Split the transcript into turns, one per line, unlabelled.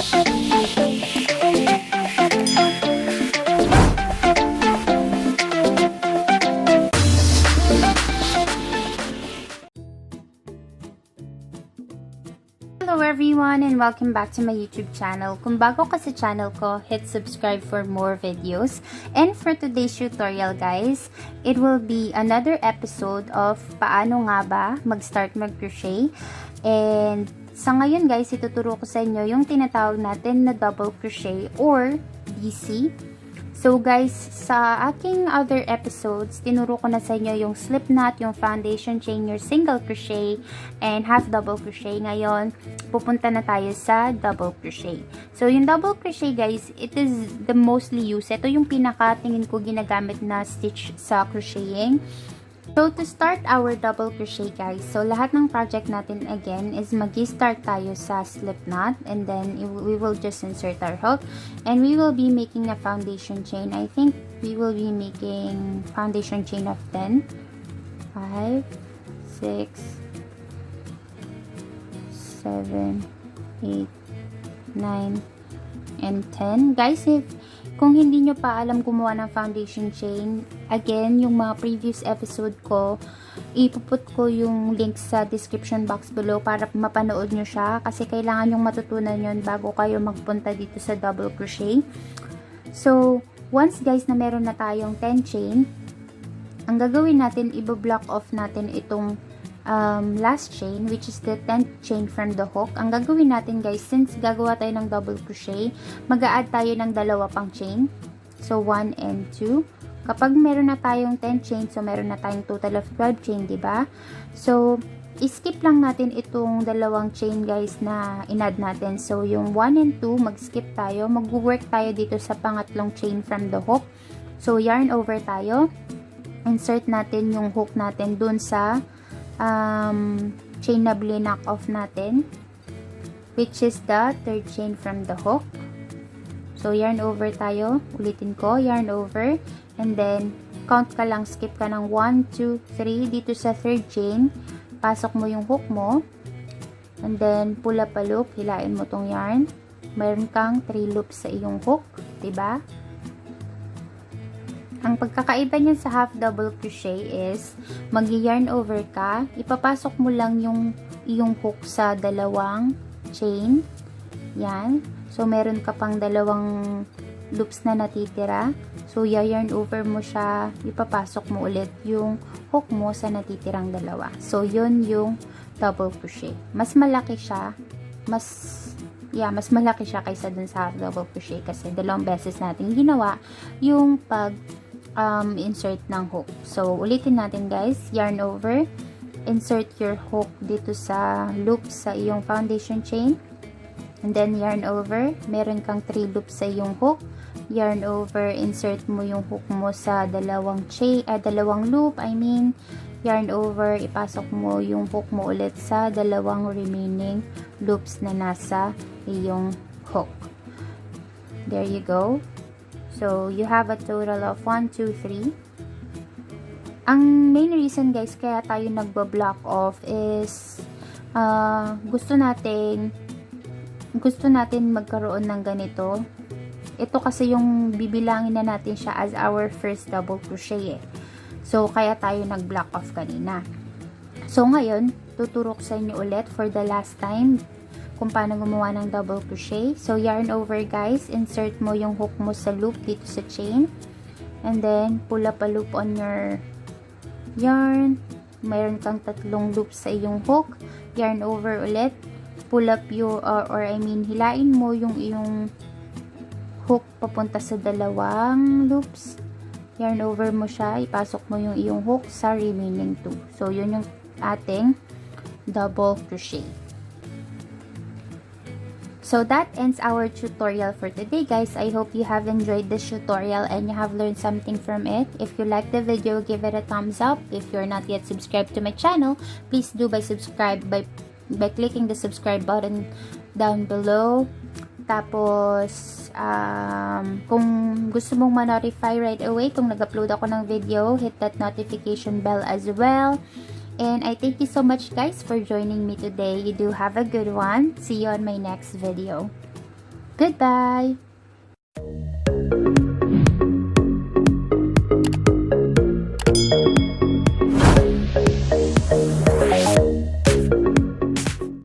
Hello everyone and welcome back to my YouTube channel. Kung bago ka sa channel ko, hit subscribe for more videos. And for today's tutorial guys, it will be another episode of paano nga ba mag-start mag-crochet. And sa ngayon guys, ituturo ko sa inyo yung tinatawag natin na double crochet or DC. So guys, sa aking other episodes, tinuro ko na sa inyo yung slip knot, yung foundation chain, your single crochet, and half double crochet. Ngayon, pupunta na tayo sa double crochet. So yung double crochet guys, it is the mostly used. Ito yung pinaka-tingin ko ginagamit na stitch sa crocheting. So to start our double crochet guys, so lahat ng project natin again is mag-start tayo sa slip knot, and then we will just insert our hook, and we will be making a foundation chain. I think we will be making foundation chain of 10. 5, 6, 7, 8, 9, and 10. Guys, kung hindi nyo pa alam gumawa ng foundation chain, again, yung mga previous episode ko, ipuput ko yung link sa description box below para mapanood nyo siya. Kasi kailangan yung matutunan yun bago kayo magpunta dito sa double crochet. So, once guys na meron na tayong 10 chain, ang gagawin natin, i-block off natin itong last chain, which is the 10th chain from the hook. Ang gagawin natin guys, since gagawa tayo ng double crochet, mag-a-add tayo ng dalawa pang chain. So 1 and 2. Kapag meron na tayong 10 chain, so meron na tayong total of 12 chain, diba? So i-skip lang natin itong dalawang chain guys na in-add natin. So yung 1 and 2, mag-skip tayo, mag-work tayo dito sa pangatlong chain from the hook. So yarn over tayo, insert natin yung hook natin dun sa chain na blinak off natin, which is the third chain from the hook. So yarn over tayo, ulitin ko, yarn over, and then count ka lang, skip ka ng 1, 2, 3 dito sa third chain, pasok mo yung hook mo, and then pull up a loop, hilain mo tong yarn, meron kang 3 loops sa iyong hook, diba? Ang pagkakaiba niyan sa half double crochet is mag-yarn over ka, ipapasok mo lang yung iyong hook sa dalawang chain. Yan. So meron ka pang dalawang loops na natitira. So yarn over mo siya, ipapasok mo ulit yung hook mo sa natitirang dalawa. So yun yung double crochet. Mas malaki siya, mas malaki siya kaysa dun sa half double crochet kasi dalawang beses natin ginawa yung pag insert ng hook. So ulitin natin guys, yarn over, insert your hook dito sa loop sa iyong foundation chain, and then yarn over, meron kang 3 loops sa iyong hook, yarn over, insert mo yung hook mo sa dalawang chain, dalawang loop, yarn over, ipasok mo yung hook mo ulit sa dalawang remaining loops na nasa iyong hook. There you go. So, you have a total of 1, 2, 3. Ang main reason guys kaya tayo nagba-block off is gusto natin magkaroon ng ganito. Ito kasi yung bibilangin na natin siya as our first double crochet eh. So, kaya tayo nag-block off kanina. So, ngayon, tuturo ko sa inyo ulit for the last time kung paano gumawa ng double crochet. So yarn over guys, insert mo yung hook mo sa loop dito sa chain, and then pull up a loop on your yarn, mayroon kang 3 loops sa iyong hook, yarn over ulit, pull up your hilain mo yung iyong hook papunta sa dalawang loops, yarn over mo siya, ipasok mo yung iyong hook sa remaining 2. So yun yung ating double crochet. So that ends our tutorial for today guys. I hope you have enjoyed this tutorial and you have learned something from it. If you like the video, give it a thumbs up. If you're not yet subscribed to my channel, please do subscribe by clicking the subscribe button down below. Tapos, kung gusto mong ma-notify right away kung nag-upload ako ng video, hit that notification bell as well. And I thank you so much guys for joining me today. You do have a good one. See you on my next video. Goodbye!